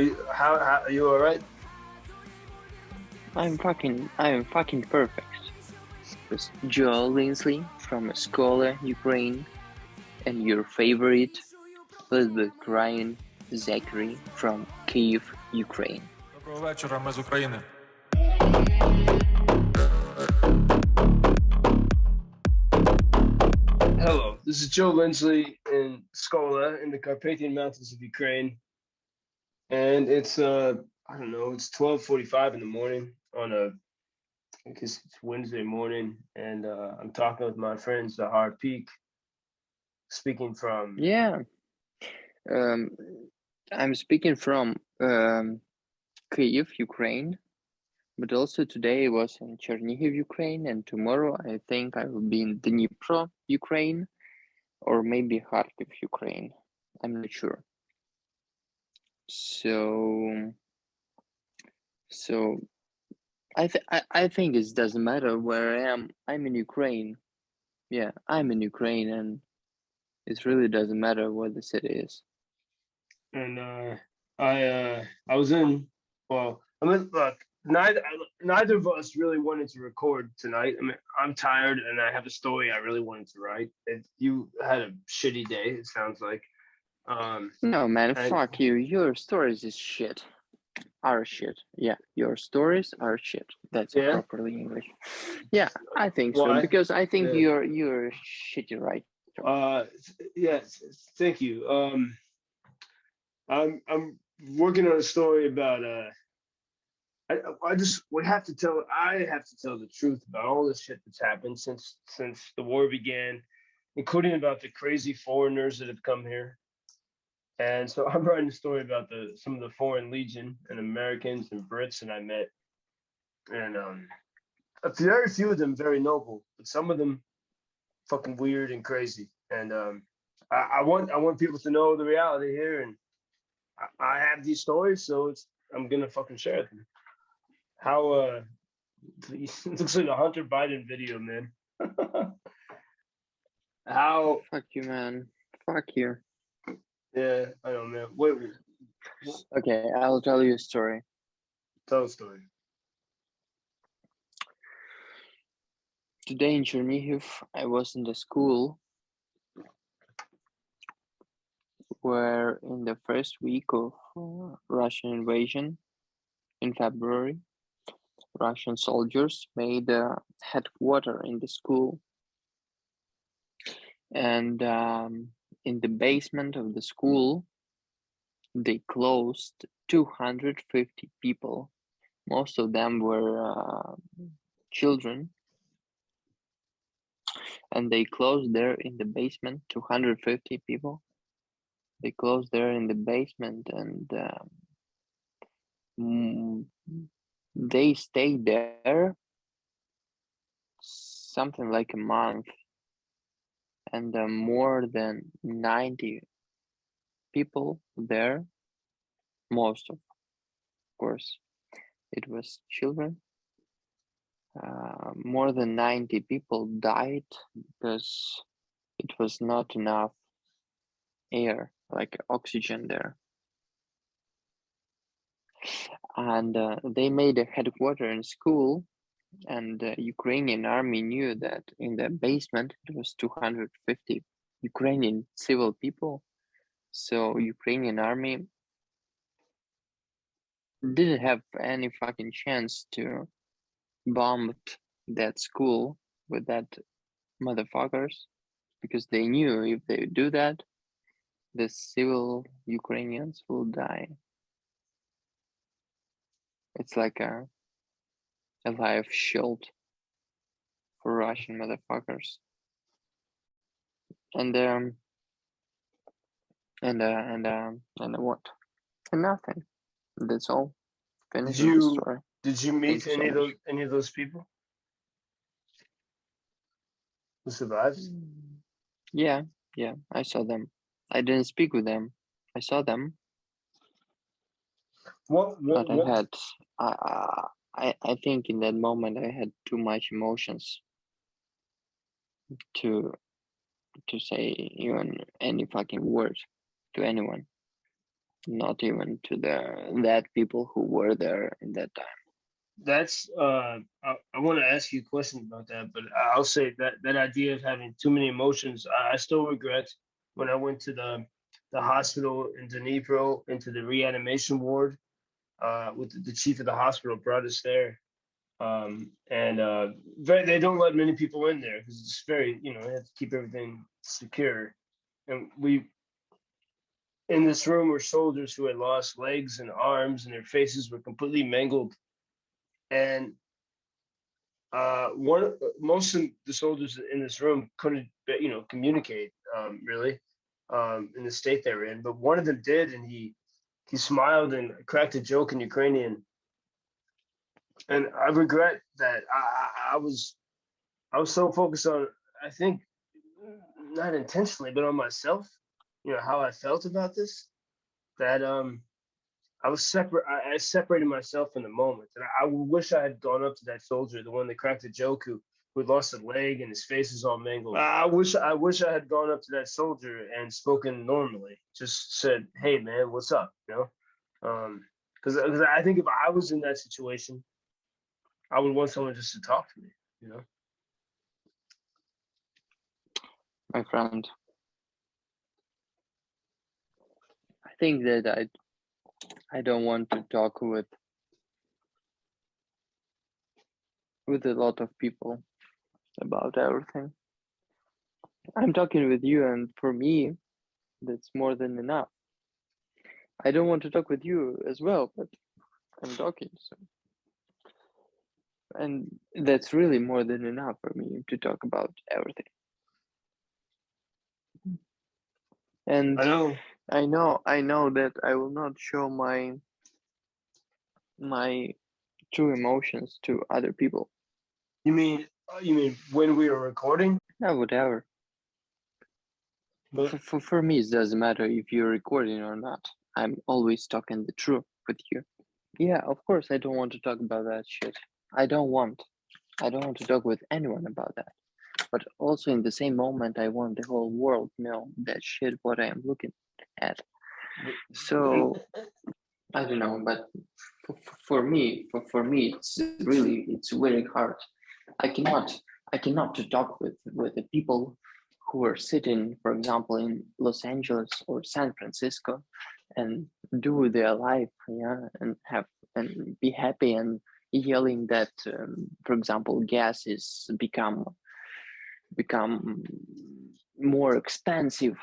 How are you all right? I am fucking perfect. With Joe Lindsley from Skola, Ukraine, and your favorite little bit crying Zachary from Kyiv, Ukraine. Доброго вечора, ми з України. Hello, this is Joe Lindsley in Skola in the Carpathian Mountains of Ukraine, and it's I don't know, it's 12:45 in the morning on I guess it's Wednesday morning, and I'm talking with my friend Zakhar Pikh, speaking from Yeah, um, I'm speaking from Kyiv, Ukraine, but also today I was in Chernihiv, Ukraine, and tomorrow I think I will be in Dnipro, Ukraine, or maybe Kharkiv, Ukraine. I'm not sure. So I think it doesn't matter where I am. I'm in Ukraine. Yeah, I'm in Ukraine, and it really doesn't matter where the city is. and I was in well, I mean, look, neither of us really wanted to record tonight. I mean, I'm tired and I have a story I really wanted to write. You had a shitty day, it sounds like. No, man, And fuck you. Your stories is shit. Are shit. Yeah, your stories are shit. That's yeah, properly English. Yeah, I think so why? because I think Yeah. you're a shitty writer. Yes, thank you. I'm working on a story about I just I have to tell the truth about all this shit that's happened since the war began, including about the crazy foreigners that have come here. And so I'm writing a story about some of the foreign legion and Americans and Brits that I met, and very few of them very noble, but some of them fucking weird and crazy. And I want people to know the reality here, and I have these stories, so I'm gonna fucking share them. How it looks like a Hunter Biden video, man. How? Fuck you, man. Fuck you. Yeah, I don't know, man. Wait, Okay, I'll tell you a story. tell a story. Today in Chernihiv, I was in the school where in the first week of Russian invasion in February, Russian soldiers made a headquarters in the school. And in the basement of the school, they closed 250 people. Most of them were children. And they closed there in the basement, 250 people. They closed there in the basement, and they stayed there something like a month, and more than 90 people there, most of course it was children, more than 90 people died because it was not enough air, like oxygen there. And they made a headquarters in school, and the Ukrainian army knew that in the basement it was 250 Ukrainian civil people. So Ukrainian army didn't have any fucking chance to bomb that school with that motherfuckers, because they knew if they do that, the civil Ukrainians will die. It's like a live shield for Russian motherfuckers. And what? And nothing. That's all. Finish the story. Did you meet any of those people who survived? Yeah, I saw them. I didn't speak with them. I saw them. But I think in that moment I had too much emotions to say even any fucking word to anyone. Not even to that people who were there in that time. That's I want to ask you a question about that, but I'll say that that idea of having too many emotions, I still regret when I went to the hospital in Dnipro into the reanimation ward with the chief of the hospital brought us there. And they don't let many people in there because it's very, they have to keep everything secure. And we in this room were soldiers who had lost legs and arms, and their faces were completely mangled. And one most of the soldiers in this room couldn't, communicate really in the state they're in. But one of them did, and he smiled and cracked a joke in Ukrainian. And I regret that I was so focused on, I think, not intentionally, but on myself, how I felt about this, that I was separate. I separated myself in the moment, and I wish I had gone up to that soldier, the one that cracked a joke, who lost a leg and his face is all mangled. I wish I had gone up to that soldier and spoken normally. Just said, "Hey, man, what's up?" Because I think if I was in that situation, I would want someone just to talk to me. My friend, I think that I don't want to talk with a lot of people about everything. I'm talking with you, and for me, that's more than enough. I don't want to talk with you as well, but I'm talking, so. And that's really more than enough for me to talk about everything. And I know that I will not show my true emotions to other people. You mean when we were recording? Yeah, whatever. But for me, it doesn't matter if you're recording or not. I'm always talking the truth with you. Yeah, of course, I don't want to talk about that shit. I don't want to talk with anyone about that. But also in the same moment, I want the whole world to know that shit what I am looking at. So I don't know, but for me, it's very hard. I cannot to talk with the people who are sitting, for example, in Los Angeles or San Francisco, and do their life, and be happy and yelling that, for example, gas is become more expensive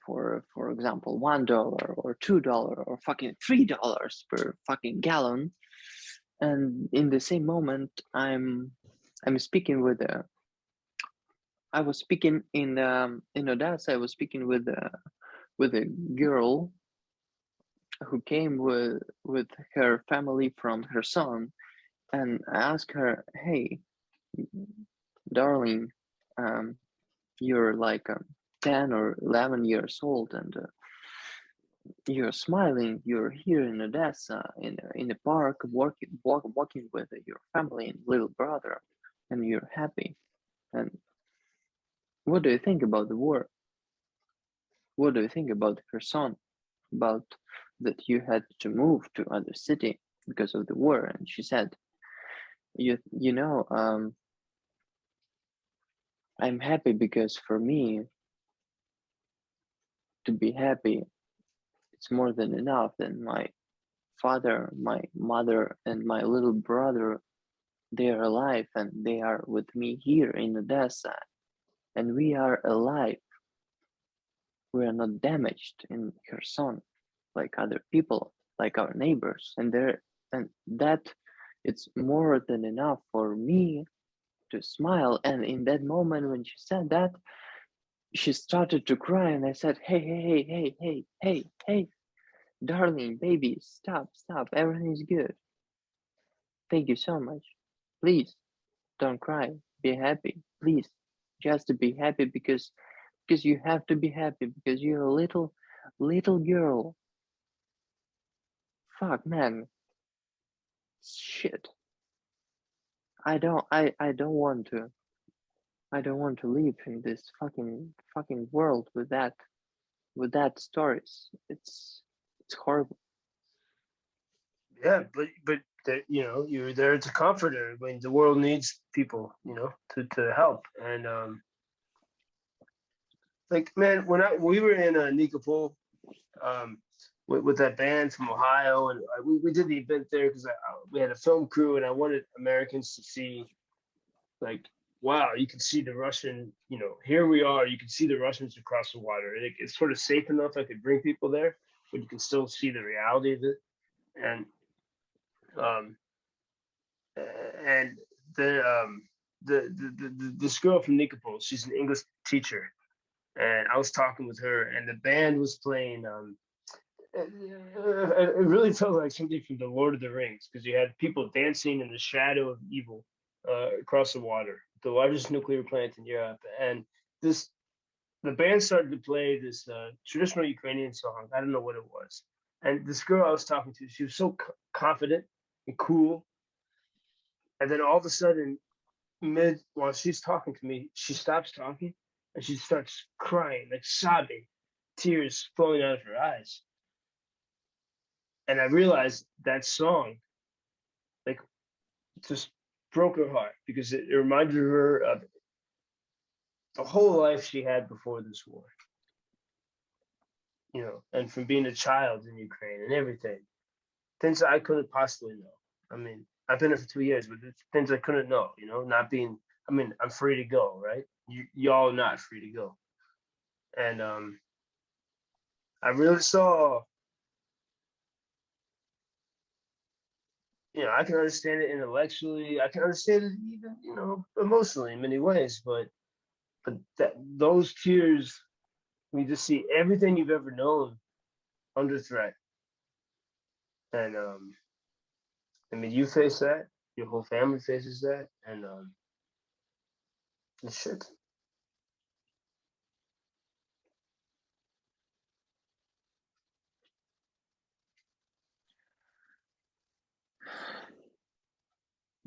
for example $1 or $2 or fucking $3 per fucking gallon, and in the same moment I'm speaking with I was speaking in Odessa. I was speaking with a girl who came with her family from her son, and I asked her, "Hey, darling, you're like 10 or 11 years old, and you're smiling. You're here in Odessa, in a park, walking with your family and little brother, and you're happy. And what do you think about the war? What do you think about her son? About that you had to move to other city because of the war?" And she said, "You know, I'm happy because for me to be happy, it's more than enough. Than my father, my mother, and my little brother, they are alive and they are with me here in Odessa, and we are alive. We are not damaged in Kherson like other people, like our neighbors, and that it's more than enough for me to smile." And in that moment when she said that, she started to cry, and I said, "Hey, hey, hey, hey, hey, hey, hey, darling, baby, stop, everything's good. Thank you so much. Please don't cry. Be happy. Please, just to be happy because you have to be happy because you're a little girl. Fuck, man. Shit. I don't want to. I don't want to live in this fucking world with that stories. It's horrible. Yeah, but you're there to comfort her when the world needs people, to help. And like, man, when we were in Nikopol, um, with that band from Ohio, and we did the event there because we had a film crew, and I wanted Americans to see, like, wow, you can see the Russian, here we are, you can see the Russians across the water. It's sort of safe enough I could bring people there, but you can still see the reality of it. And um, and this girl from Nikopol, she's an English teacher, and I was talking with her, and the band was playing. It really felt like something from the Lord of the Rings because you had people dancing in the shadow of evil across the water, the largest nuclear plant in Europe, and this the band started to play this traditional Ukrainian song. I don't know what it was, and this girl I was talking to, she was so confident and cool, and then all of a sudden, while she's talking to me, she stops talking and she starts crying, like sobbing, tears flowing out of her eyes. And I realized that song, like, just broke her heart because it reminded her of the whole life she had before this war, and from being a child in Ukraine and everything, things I couldn't possibly know. I mean, I've been here for 2 years, but it's things I couldn't know, not being, I mean, I'm free to go, right? Y'all not free to go. And I really saw, I can understand it intellectually. I can understand it even, emotionally in many ways. But those tears, we just see everything you've ever known under threat. And I mean, you face that. Your whole family faces that, and it's shit.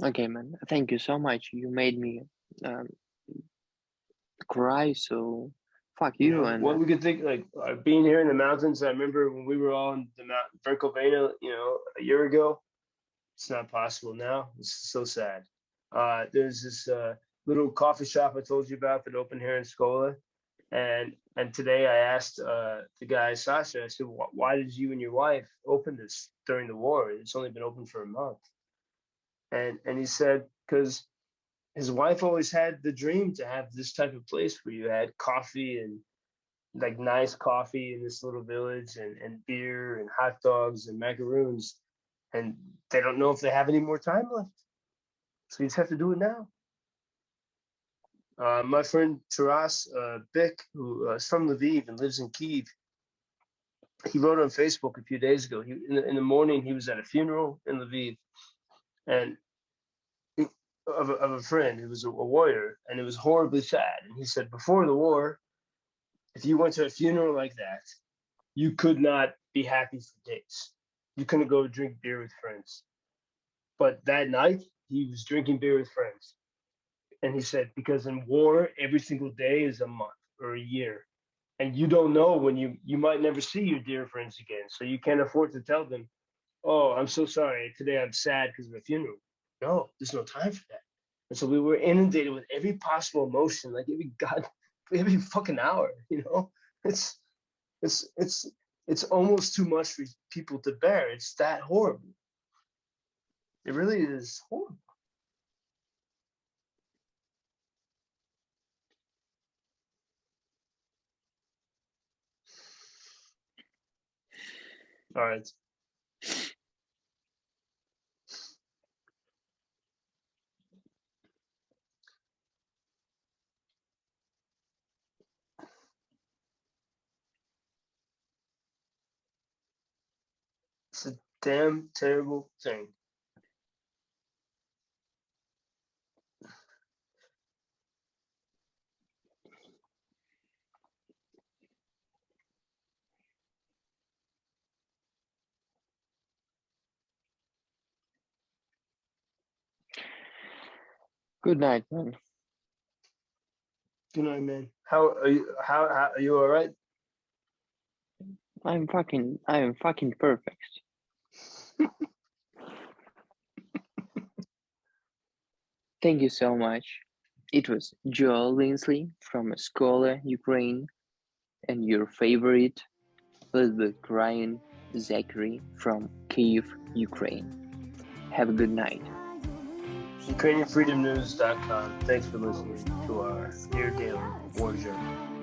Okay, man. Thank you so much. You made me um, cry. So fuck you. And What we could think, like, being here in the mountains. I remember when we were all in the mountain, Pennsylvania, a year ago. It's not possible now. It's so sad. There's this little coffee shop I told you about that opened here in Scola, and today I asked the guy Sasha. I said, "Why did you and your wife open this during the war? It's only been open for a month." And he said because his wife always had the dream to have this type of place where you had coffee and, like, nice coffee in this little village, and beer and hot dogs and macaroons, and they don't know if they have any more time left, so you just have to do it now. My friend Taras Pikh, who is from Lviv and lives in Kiev, he wrote on Facebook a few days ago. In the morning he was at a funeral in Lviv, and of a friend who was a warrior, and it was horribly sad. And he said before the war, if you went to a funeral like that, you could not be happy for days. You couldn't go drink beer with friends. But that night, he was drinking beer with friends. And he said, because in war, every single day is a month or a year. And you don't know when you might never see your dear friends again. So you can't afford to tell them, oh, I'm so sorry. Today I'm sad because of a funeral. No, there's no time for that. And so we were inundated with every possible emotion, like every fucking hour, It's it's almost too much for people to bear. It's that horrible. It really is horrible. All right. It's a damn terrible thing. good night, man. Good night, man. How are you? How are you all right? I'm fucking perfect. Thank you so much. It was Joe Lindsley from Skola, Ukraine, and your favorite little bit crying Zachary from Kyiv, Ukraine. Have a good night. UkrainianFreedomNews.com. Thanks for listening to our Near Daily War Journal.